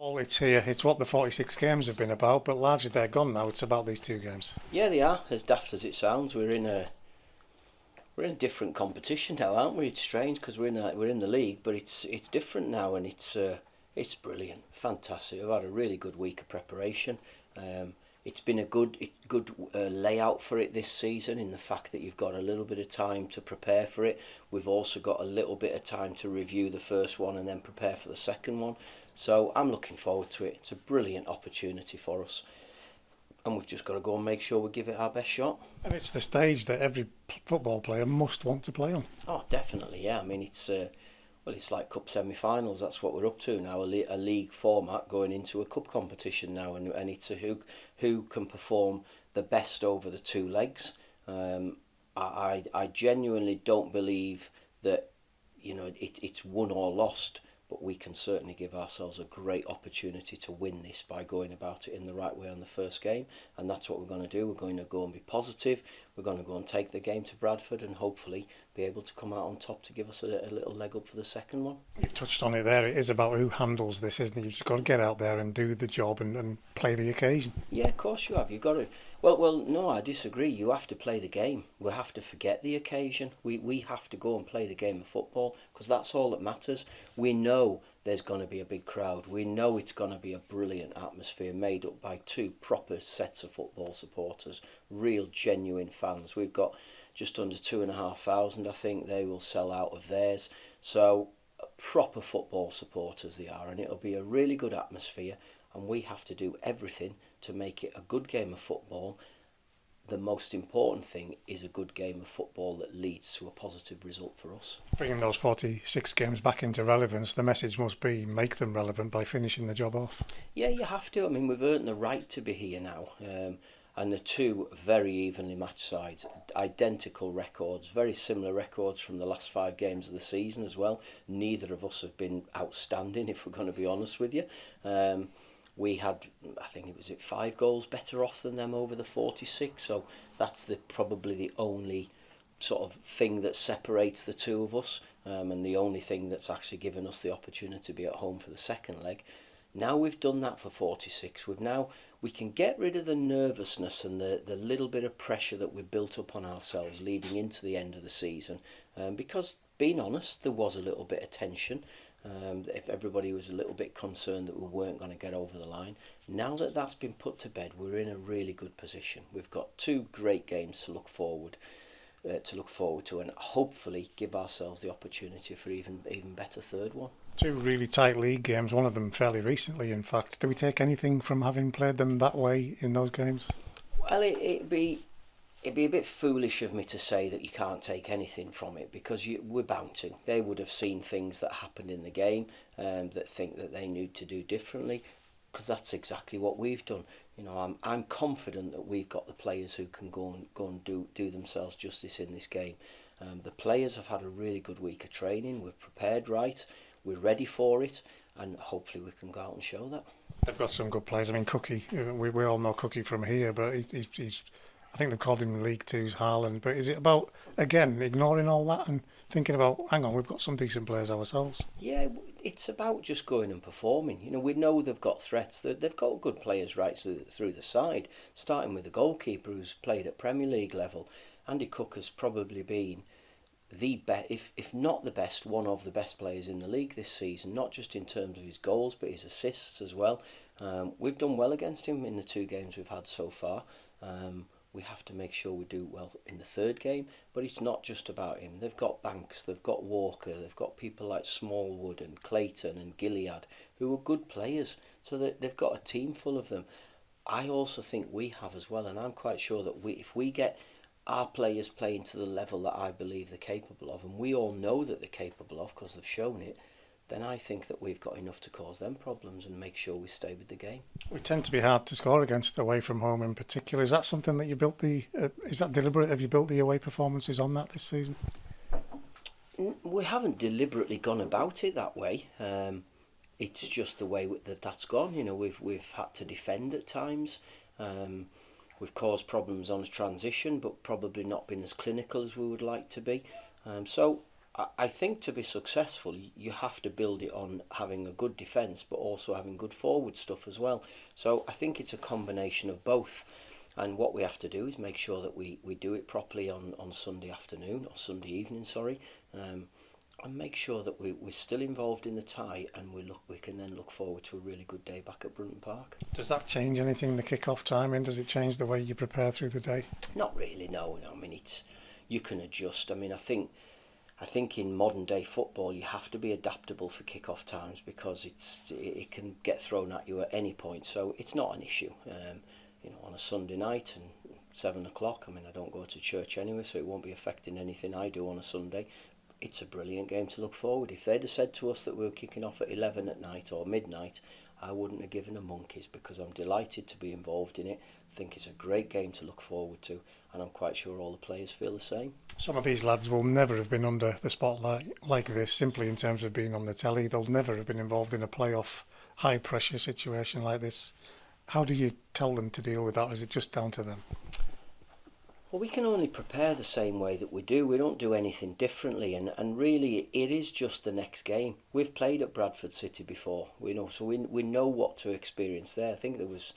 All it's here, it's what the 46 games have been about, but largely they're gone now. It's about these two games. Yeah, they are. As daft as it sounds, we're in a different competition now, aren't we? It's strange because we're in the league, but it's different now, and it's brilliant, fantastic. We've had a really good week of preparation. It's been a good layout for it this season, in the fact that you've got a little bit of time to prepare for it. We've also got a little bit of time to review the first one and then prepare for the second one. So I'm looking forward to it. It's a brilliant opportunity for us, and we've just got to go and make sure we give it our best shot. And it's the stage that every football player must want to play on. Oh, definitely, yeah. I mean, it's like cup semi-finals. That's what we're up to now. A league format going into a cup competition now, and it's who can perform the best over the two legs. I genuinely don't believe that it's won or lost, but we can certainly give ourselves a great opportunity to win this by going about it in the right way on the first game, and that's what we're going to do. We're going to go and be positive. We're going to go and take the game to Bradford and hopefully be able to come out on top to give us a little leg up for the second one. You've touched on it there. It is about who handles this, isn't it? You've just got to get out there and do the job and play the occasion. Yeah, of course you have. You've got to. Well, no, I disagree. You have to play the game. We have to forget the occasion. We have to go and play the game of football, because that's all that matters. We know there's going to be a big crowd. We know it's going to be a brilliant atmosphere made up by two proper sets of football supporters, real genuine fans. We've got just under 2,500, I think. They will sell out of theirs. So proper football supporters they are, and it'll be a really good atmosphere, and we have to do everything to make it a good game of football. The most important thing is a good game of football that leads to a positive result for us. Bringing those 46 games back into relevance, the message must be make them relevant by finishing the job off. Yeah, you have to. I mean, we've earned the right to be here now. And the two very evenly matched sides, identical records, very similar records from the last 5 games of the season as well. Neither of us have been outstanding, if we're going to be honest with you. We had, I think it was 5 goals better off than them over the 46, so that's probably the only sort of thing that separates the two of us, and the only thing that's actually given us the opportunity to be at home for the second leg. Now we've done that for 46, we can get rid of the nervousness and the little bit of pressure that we built up on ourselves leading into the end of the season, because, being honest, there was a little bit of tension. If everybody was a little bit concerned that we weren't going to get over the line. Now that that's been put to bed, we're in a really good position. We've got 2 great games to look forward to, and hopefully give ourselves the opportunity for even better third one. 2 really tight league games, one of them fairly recently, in fact. Do we take anything from having played them that way in those games? Well, it'd be a bit foolish of me to say that you can't take anything from it, because we're bound to. They would have seen things that happened in the game that think that they need to do differently, because that's exactly what we've done. I'm confident that we've got the players who can go and do themselves justice in this game. The players have had a really good week of training. We're prepared right. We're ready for it, and hopefully we can go out and show that. They've got some good players. I mean, Cookie, we all know Cookie from here, but he's I think they've called him League Two's Haaland. But is it about, again, ignoring all that and thinking about, hang on, we've got some decent players ourselves? Yeah, it's about just going and performing. We know they've got threats. They've got good players right through the side, starting with the goalkeeper who's played at Premier League level. Andy Cook has probably been the best, if not the best, one of the best players in the league this season, not just in terms of his goals, but his assists as well. We've done well against him in the 2 games we've had so far. We have to make sure we do well in the third game, but it's not just about him. They've got Banks, they've got Walker, they've got people like Smallwood and Clayton and Gilead, who are good players, so that they've got a team full of them. I also think we have as well, and I'm quite sure that if we get our players playing to the level that I believe they're capable of, and we all know that they're capable of because they've shown it, then I think that we've got enough to cause them problems and make sure we stay with the game. We tend to be hard to score against away from home in particular. Is that something that you built is that deliberate? Have you built the away performances on that this season? We haven't deliberately gone about it that way. It's just the way that's gone. We've had to defend at times. We've caused problems on a transition, but probably not been as clinical as we would like to be. So I think to be successful, you have to build it on having a good defence, but also having good forward stuff as well. So I think it's a combination of both. And what we have to do is make sure that we do it properly on Sunday afternoon, or Sunday evening, sorry, and make sure that we're still involved in the tie, and we can then look forward to a really good day back at Brunton Park. Does that change anything, the kick-off timing? Does it change the way you prepare through the day? Not really, no. I mean, you can adjust. I mean, I think in modern day football you have to be adaptable for kick-off times, because it can get thrown at you at any point. So it's not an issue. On a Sunday night and 7 o'clock. I mean, I don't go to church anyway, so it won't be affecting anything I do on a Sunday. It's a brilliant game to look forward. If they'd have said to us that we were kicking off at 11 at night or midnight, I wouldn't have given a monkeys, because I'm delighted to be involved in it. I think it's a great game to look forward to, and I'm quite sure all the players feel the same. Some of these lads will never have been under the spotlight like this, simply in terms of being on the telly. They'll never have been involved in a playoff high-pressure situation like this. How do you tell them to deal with that, or is it just down to them? Well, we can only prepare the same way that we do. We don't do anything differently, and really it is just the next game. We've played at Bradford City before, so we know what to experience there. I think there was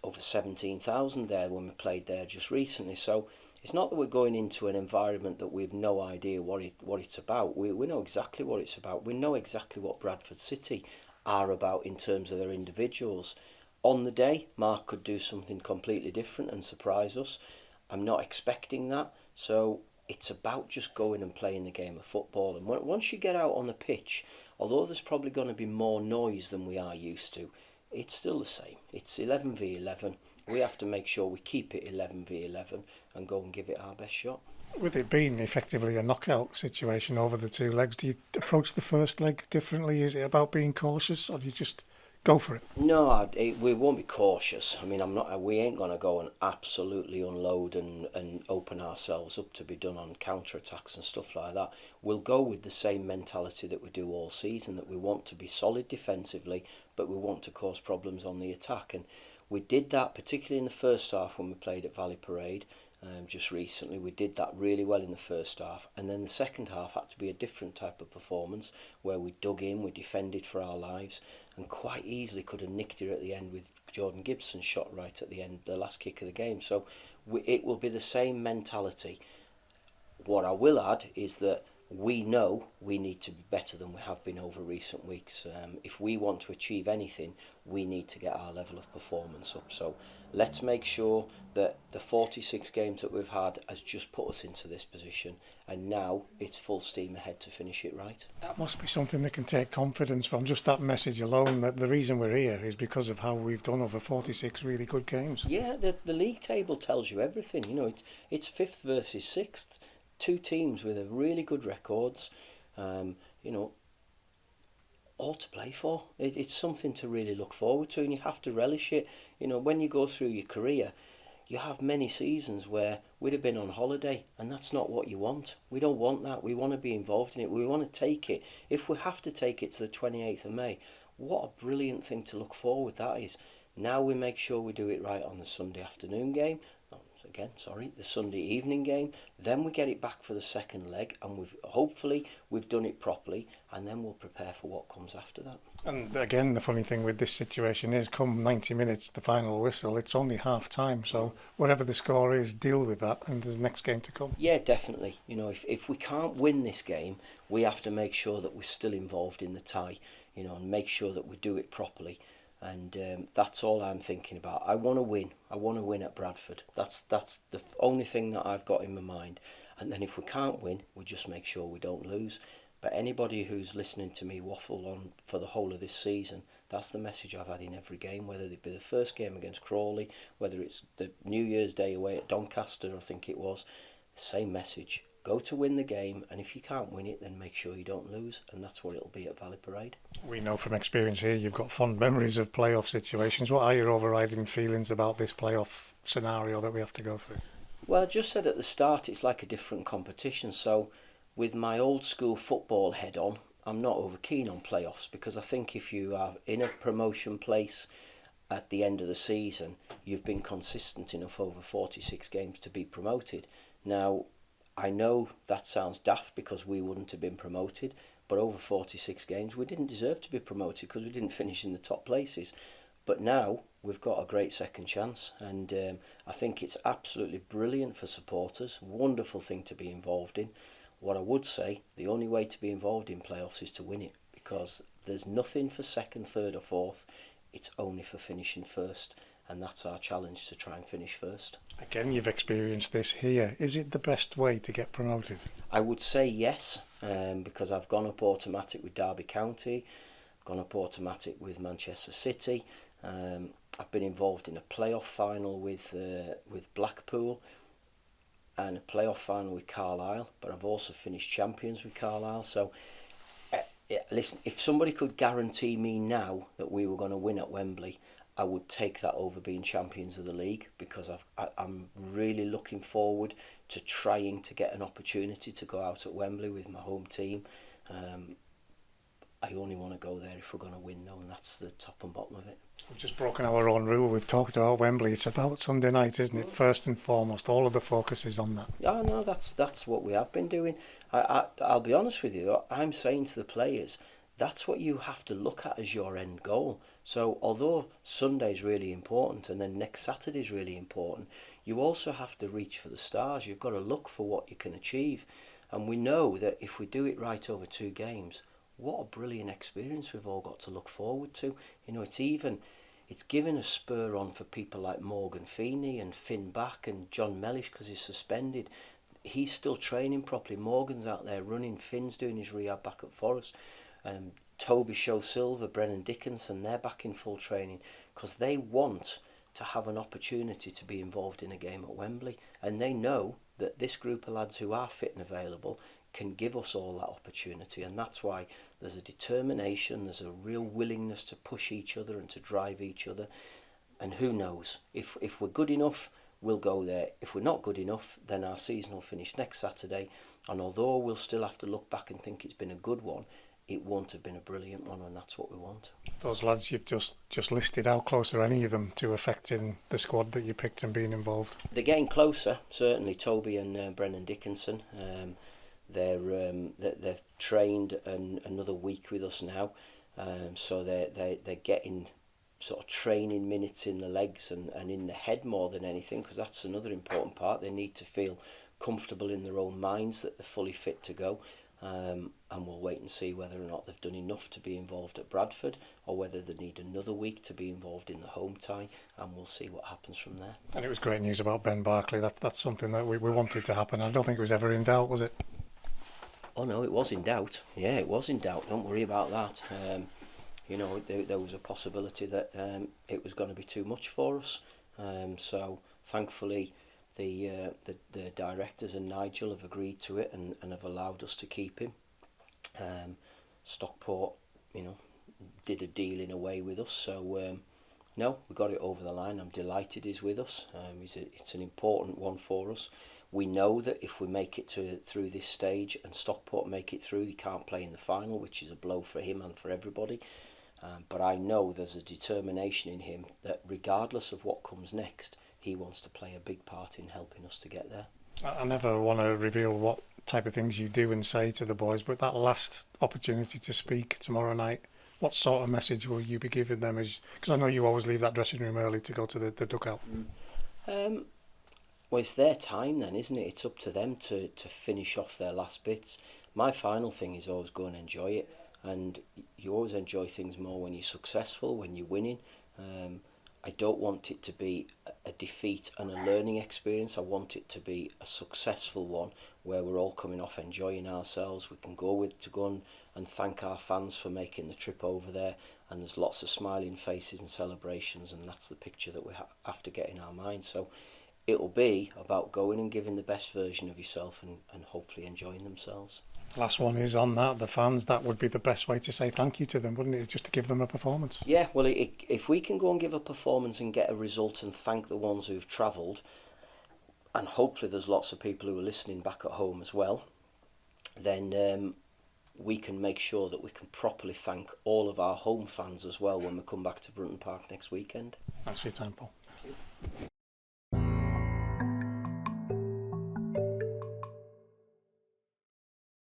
over 17,000 there when we played there just recently. So it's not that we're going into an environment that we've no idea what it's about. We know exactly what it's about. We know exactly what Bradford City are about in terms of their individuals. On the day, Mark could do something completely different and surprise us. I'm not expecting that. So it's about just going and playing the game of football. And once you get out on the pitch, although there's probably going to be more noise than we are used to, it's still the same. It's 11v11. We have to make sure we keep it 11v11 and go and give it our best shot. With it being effectively a knockout situation over the two legs, do you approach the first leg differently? Is it about being cautious, or do you just go for it? No, we won't be cautious. I mean, we ain't going to go and absolutely unload and open ourselves up to be done on counter-attacks and stuff like that. We'll go with the same mentality that we do all season, that we want to be solid defensively, but we want to cause problems on the attack. And we did that particularly in the first half when we played at Valley Parade. Just recently, we did that really well in the first half, and then the second half had to be a different type of performance, where we dug in, we defended for our lives, and quite easily could have nicked it at the end with Jordan Gibson's shot right at the end, the last kick of the game. So it will be the same mentality. What I will add is that we know we need to be better than we have been over recent weeks. If we want to achieve anything, we need to get our level of performance up. So let's make sure that the 46 games that we've had has just put us into this position, and now it's full steam ahead to finish it right. That must be something that can take confidence from, just that message alone, that the reason we're here is because of how we've done over 46 really good games. Yeah, the league table tells you everything. It's 5th versus 6th. Two teams with really good records, all to play for. It's something to really look forward to, and you have to relish it. When you go through your career, you have many seasons where we'd have been on holiday, and that's not what you want. We don't want that. We want to be involved in it. We want to take it. If we have to take it to the 28th of May, what a brilliant thing to look forward that is. Now we make sure we do it right on the Sunday afternoon game. The Sunday evening game. Then we get it back for the second leg, and hopefully we've done it properly, and then we'll prepare for what comes after that. And again, the funny thing with this situation is, come 90 minutes, the final whistle, it's only half time. So whatever the score is, deal with that, and there's the next game to come. Yeah, definitely. If we can't win this game, we have to make sure that we're still involved in the tie, and make sure that we do it properly. And that's all I'm thinking about. I want to win. I want to win at Bradford. That's the only thing that I've got in my mind. And then if we can't win, we just make sure we don't lose. But anybody who's listening to me waffle on for the whole of this season, that's the message I've had in every game, whether it be the first game against Crawley, whether it's the New Year's Day away at Doncaster, I think it was, same message. Go to win the game, and if you can't win it, then make sure you don't lose, and that's what it'll be at Valley Parade. We know from experience here you've got fond memories of playoff situations. What are your overriding feelings about this playoff scenario that we have to go through? Well, I just said at the start it's like a different competition, so with my old school football head on, I'm not over keen on playoffs, because I think if you are in a promotion place at the end of the season, you've been consistent enough over 46 games to be promoted. Now, I know that sounds daft because we wouldn't have been promoted, but over 46 games we didn't deserve to be promoted because we didn't finish in the top places. But now we've got a great second chance, and I think it's absolutely brilliant for supporters. Wonderful thing to be involved in. What I would say, the only way to be involved in playoffs is to win it, because there's nothing for second, third or fourth. It's only for finishing first, and that's our challenge, to try and finish first. Again, you've experienced this here. Is it the best way to get promoted? I would say yes, because I've gone up automatic with Derby County, gone up automatic with Manchester City. I've been involved in a playoff final with Blackpool and a playoff final with Carlisle, but I've also finished champions with Carlisle. So listen, if somebody could guarantee me now that we were going to win at Wembley, I would take that over being champions of the league, because I'm really looking forward to trying to get an opportunity to go out at Wembley with my home team. I only want to go there if we're going to win, though, and that's the top and bottom of it. We've just broken our own rule. We've talked about Wembley. It's about Sunday night, isn't it? First and foremost, all of the focus is on that. Oh, no, that's what we have been doing. I'll be honest with you. I'm saying to the players, that's what you have to look at as your end goal. So although Sunday's really important and then next Saturday's really important, you also have to reach for the stars. You've got to look for what you can achieve. And we know that if we do it right over 2 games, what a brilliant experience we've all got to look forward to. You know, it's given a spur on for people like Morgan Feeney and Finn Back and John Mellish, because he's suspended. He's still training properly. Morgan's out there running. Finn's doing his rehab back at Forest. Toby Silver, Brennan, Dickinson, they're back in full training because they want to have an opportunity to be involved in a game at Wembley, and they know that this group of lads who are fit and available can give us all that opportunity. And that's why there's a determination, there's a real willingness to push each other and to drive each other. And who knows, if we're good enough, we'll go there. If we're not good enough, then our season will finish next Saturday, and although we'll still have to look back and think it's been a good one, it won't have been a brilliant one, and that's what we want. Those lads you've just listed, how close are any of them to affecting the squad that you picked and being involved? They're getting closer, certainly Toby and Brennan Dickinson. They've trained another week with us now, so they're getting sort of training minutes in the legs and in the head more than anything, because that's another important part. They need to feel comfortable in their own minds that they're fully fit to go. And we'll wait and see whether or not they've done enough to be involved at Bradford, or whether they need another week to be involved in the home tie, and we'll see what happens from there. And it was great news about Ben Barkley. That's something that we wanted to happen. I don't think it was ever in doubt, was it? Oh no, it was in doubt. Yeah, it was in doubt. Don't worry about that. There was a possibility that it was going to be too much for us. So thankfully, the directors and Nigel have agreed to it and have allowed us to keep him. Stockport, did a deal in a way with us. So no, we got it over the line. I'm delighted he's with us. It's an important one for us. We know that if we make it through this stage and Stockport make it through, he can't play in the final, which is a blow for him and for everybody. But I know there's a determination in him that regardless of what comes next, he wants to play a big part in helping us to get there. I never want to reveal what type of things you do and say to the boys, but that last opportunity to speak tomorrow night, what sort of message will you be giving them? Because I know you always leave that dressing room early to go to the dugout. Well, it's their time then, isn't it? It's up to them to finish off their last bits. My final thing is always go and enjoy it, and you always enjoy things more when you're successful, when you're winning. I don't want it to be a defeat and a learning experience. I want it to be a successful one where we're all coming off enjoying ourselves. We can go and thank our fans for making the trip over there, and there's lots of smiling faces and celebrations, and that's the picture that we have to get in our mind. So it'll be about going and giving the best version of yourself and hopefully enjoying themselves. The last one is on that, the fans. That would be the best way to say thank you to them, wouldn't it? Just to give them a performance. Yeah, well, if we can go and give a performance and get a result and thank the ones who've travelled, and hopefully there's lots of people who are listening back at home as well, then we can make sure that we can properly thank all of our home fans as well when we come back to Brunton Park next weekend. Thanks for your time, Paul. Thank you.